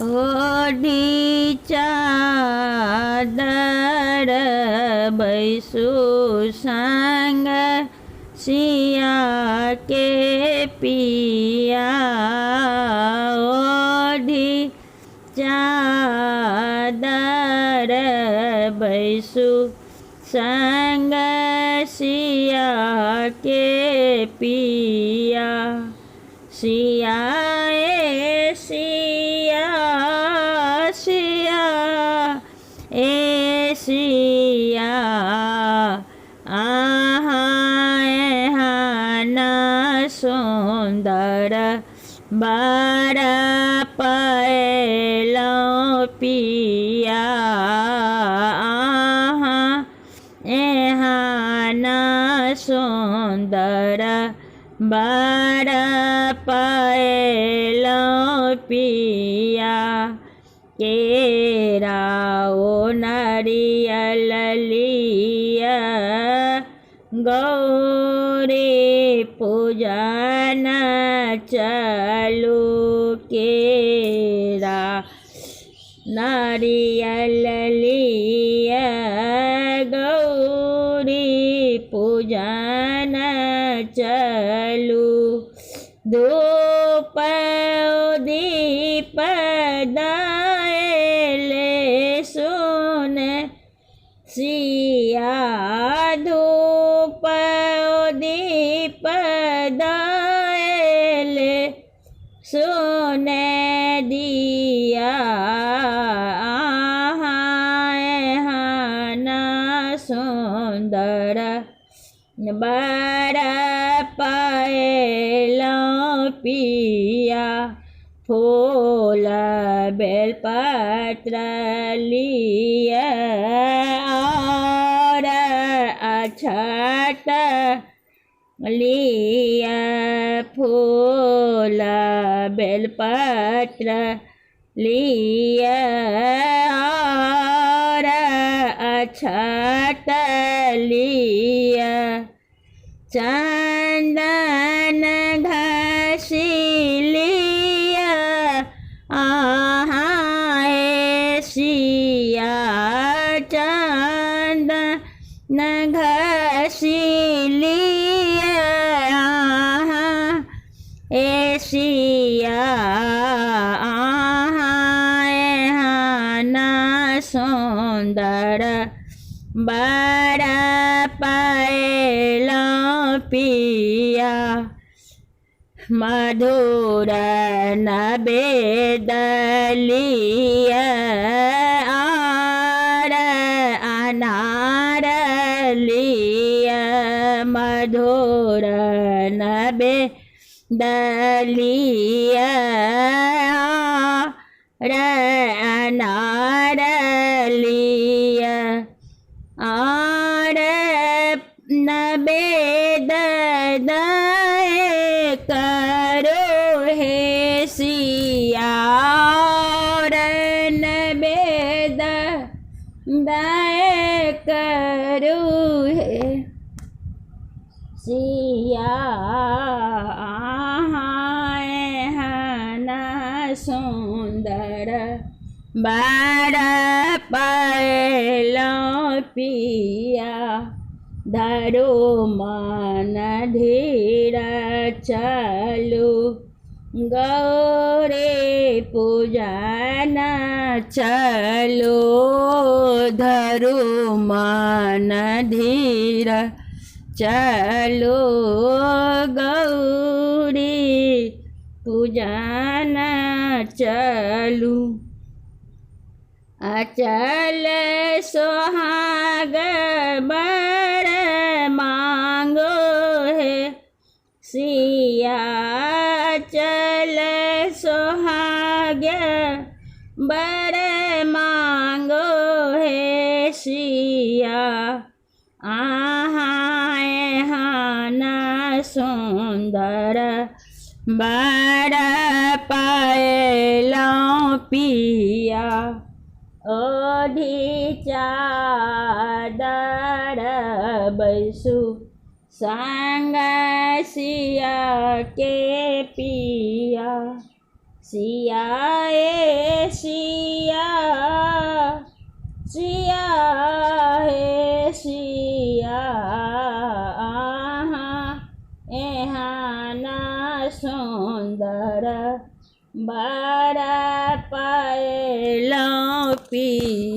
ओढ़ी चादर बैसु संग सिया के पिया। ओढ़ी चादर बैसु संग सिया के पिया। सिया ए सिया सिया ए सिया आहाना सुंदर बर पैलो पिया। एहाना सुंदर बर पैलो पिया। केरा ओ नारियल लिया गौरी पूजन चलू। केरा नारियल लिया गौरी पूजन चलू। धूप दीप दाएले सुन सिया। धूप दीप दाएले सुन दिया। आहाना सुंदर बर पैलो पिया। फूल बेलपत्र लिया और अक्षत लिया। फूल बेलपत्र लिया और अक्षत लिया। चंदन घसी लिया आहाए सिया। चंदन घसी लिया आहा ए सिया। आहाए हाना सुंदर बर पैलो पिया। मधुर नवेद लिया और अनार लिया। मधुर नवेद लिया और अनार लिया। और नवेद दाए करो हे सिया। और नवेद दाए करो हे सिया। आहाना सुंदर बर पैलो पिया। धरो मन धीर चलू गौरी पूजन चलो। धरो मन धीर चलो गौरी पूजन चलू। अचल सोहाग बर मांगो है सिया। चल सोहाग बर मांगो है सिया। आहाए हाना सुंदर बर पैलो पिया। ओढ़ी चादर बैसु संग सिया के पिया। सिया ए सुंदर बारा पायलो पिया